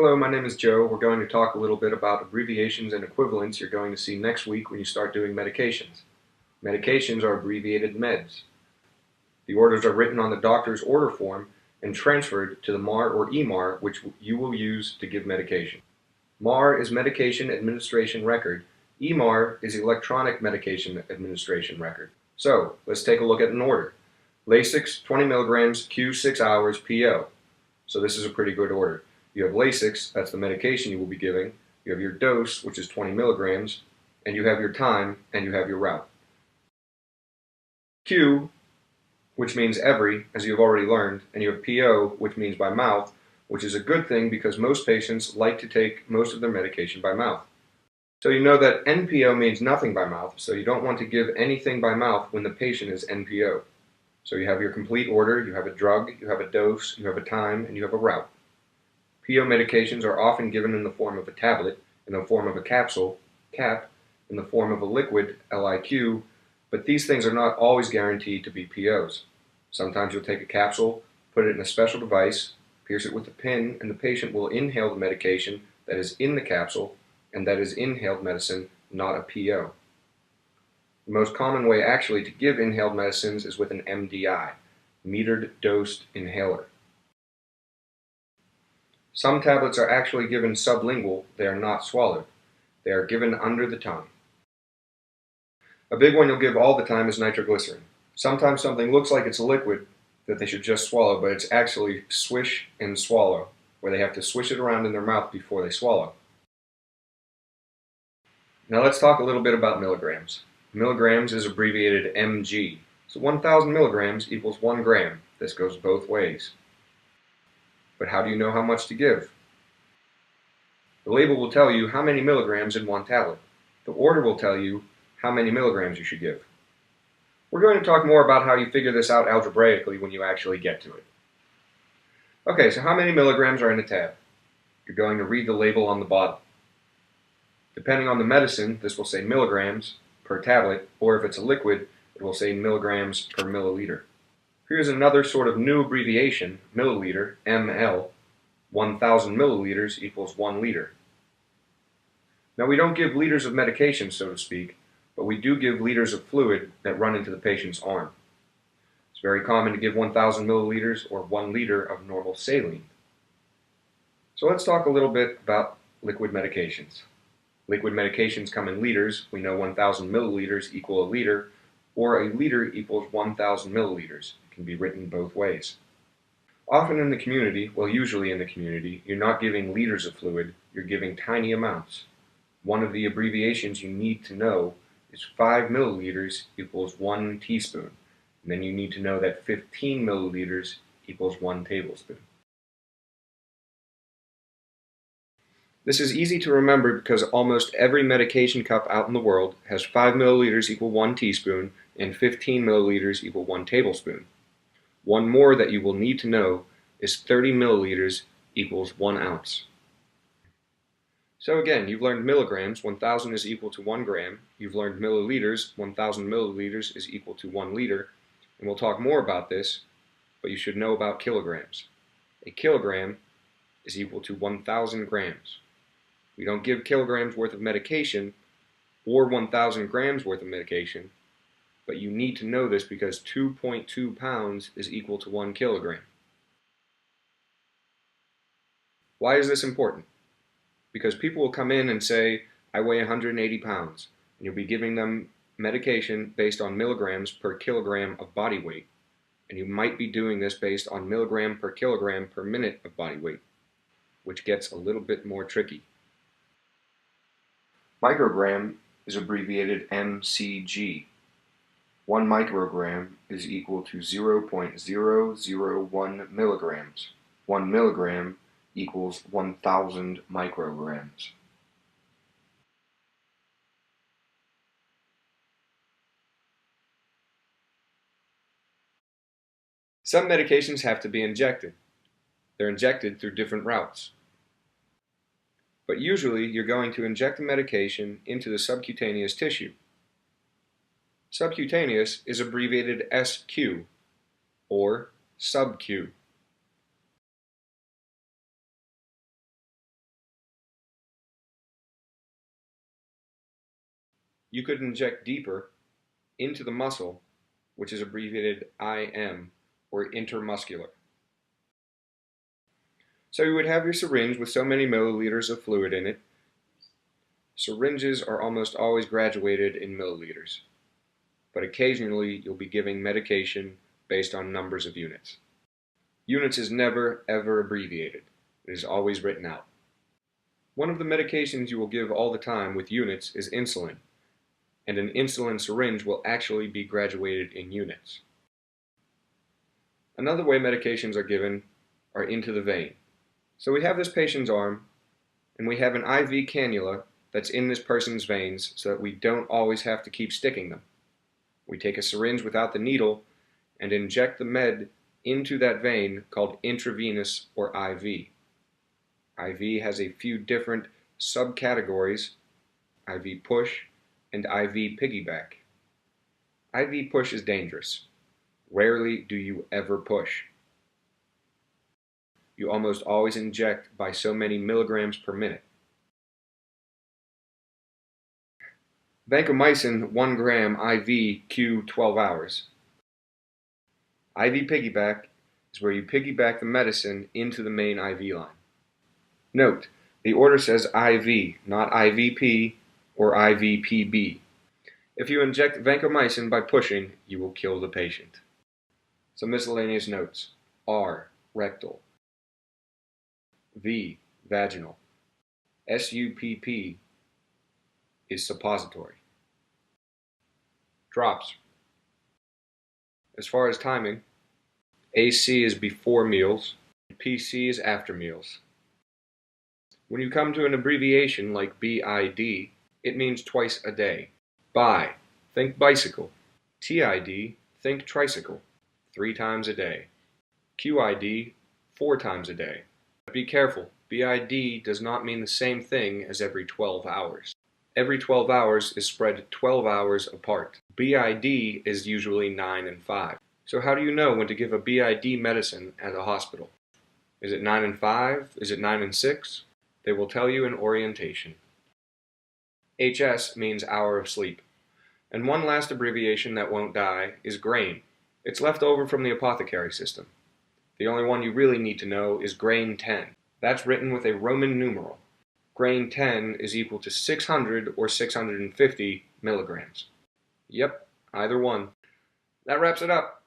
Hello, my name is Joe. We're going to talk a little bit about abbreviations and equivalents you're going to see next week when you start doing medications. Medications are abbreviated meds. The orders are written on the doctor's order form and transferred to the MAR or EMAR, which you will use to give medication. MAR is Medication Administration Record. EMAR is Electronic Medication Administration Record. So, let's take a look at an order. Lasix, 20 milligrams, Q 6 hours, PO. So this is a pretty good order. You have Lasix, that's the medication you will be giving. You have your dose, which is 20 milligrams, and you have your time, and you have your route. Q, which means every, as you've already learned, and you have PO, which means by mouth, which is a good thing because most patients like to take most of their medication by mouth. So you know that NPO means nothing by mouth, so you don't want to give anything by mouth when the patient is NPO. So you have your complete order, you have a drug, you have a dose, you have a time, and you have a route. PO medications are often given in the form of a tablet, in the form of a capsule, cap, in the form of a liquid, LIQ, but these things are not always guaranteed to be POs. Sometimes you'll take a capsule, put it in a special device, pierce it with a pin, and the patient will inhale the medication that is in the capsule, and that is inhaled medicine, not a PO. The most common way actually to give inhaled medicines is with an MDI, metered dosed inhaler. Some tablets are actually given sublingual, they are not swallowed. They are given under the tongue. A big one you'll give all the time is nitroglycerin. Sometimes something looks like it's a liquid that they should just swallow, but it's actually swish and swallow, where they have to swish it around in their mouth before they swallow. Now let's talk a little bit about milligrams. Milligrams is abbreviated mg. So 1,000 milligrams equals 1 gram. This goes both ways. But how do you know how much to give? The label will tell you how many milligrams in one tablet. The order will tell you how many milligrams you should give. We're going to talk more about how you figure this out algebraically when you actually get to it. Okay, so how many milligrams are in a tab? You're going to read the label on the bottom. Depending on the medicine, this will say milligrams per tablet, or if it's a liquid, it will say milligrams per milliliter. Here's another sort of new abbreviation, milliliter, ml. 1,000 milliliters equals 1 liter. Now we don't give liters of medication, so to speak, but we do give liters of fluid that run into the patient's arm. It's very common to give 1,000 milliliters or 1 liter of normal saline. So let's talk a little bit about liquid medications. Liquid medications come in liters. We know 1,000 milliliters equal a liter, or a liter equals 1,000 milliliters. It can be written both ways. Often in the community, well usually in the community, you're not giving liters of fluid, you're giving tiny amounts. One of the abbreviations you need to know is 5 milliliters equals 1 teaspoon. And then you need to know that 15 milliliters equals 1 tablespoon. This is easy to remember because almost every medication cup out in the world has 5 milliliters equal 1 teaspoon and 15 milliliters equal 1 tablespoon. One more that you will need to know is 30 milliliters equals 1 ounce. So again, you've learned milligrams, 1,000 is equal to 1 gram. You've learned milliliters, 1,000 milliliters is equal to 1 liter. And we'll talk more about this, but you should know about kilograms. A kilogram is equal to 1,000 grams. We don't give kilograms worth of medication or 1,000 grams worth of medication, but you need to know this because 2.2 pounds is equal to 1 kilogram. Why is this important? Because people will come in and say, I weigh 180 pounds, and you'll be giving them medication based on milligrams per kilogram of body weight, and you might be doing this based on milligram per kilogram per minute of body weight, which gets a little bit more tricky. Microgram is abbreviated mcg. 1 microgram is equal to 0.001 milligrams. 1 milligram equals 1,000 micrograms. Some medications have to be injected. They're injected through different routes. But usually you're going to inject the medication into the subcutaneous tissue. Subcutaneous is abbreviated SQ, or sub-Q. You could inject deeper into the muscle, which is abbreviated IM, or intermuscular. So you would have your syringe with so many milliliters of fluid in it. Syringes are almost always graduated in milliliters, but occasionally you'll be giving medication based on numbers of units. Units is never, ever abbreviated. It is always written out. One of the medications you will give all the time with units is insulin, and an insulin syringe will actually be graduated in units. Another way medications are given are into the vein. So we have this patient's arm, and we have an IV cannula that's in this person's veins so that we don't always have to keep sticking them. We take a syringe without the needle and inject the med into that vein called intravenous or IV. IV has a few different subcategories: IV push and IV piggyback. IV push is dangerous. Rarely do you ever push. You almost always inject by so many milligrams per minute. Vancomycin 1 gram IV Q 12 hours. IV piggyback is where you piggyback the medicine into the main IV line. Note, the order says IV, not IVP or IVPB. If you inject vancomycin by pushing, you will kill the patient. Some miscellaneous notes. R, rectal. V, vaginal. SUPP is suppository. Drops. As far as timing, AC is before meals, PC is after meals. When you come to an abbreviation like BID, it means twice a day. Bi, think bicycle. TID, think tricycle, 3 times a day. QID, 4 times a day. Be careful, BID does not mean the same thing as every 12 hours. Every 12 hours is spread 12 hours apart. BID is usually 9 and 5. So how do you know when to give a BID medicine at a hospital? Is it 9 and 5? Is it 9 and 6? They will tell you in orientation. HS means hour of sleep. And one last abbreviation that won't die is grain. It's left over from the apothecary system. The only one you really need to know is grain 10. That's written with a Roman numeral. Grain 10 is equal to 600 or 650 milligrams. Yep, either one. That wraps it up.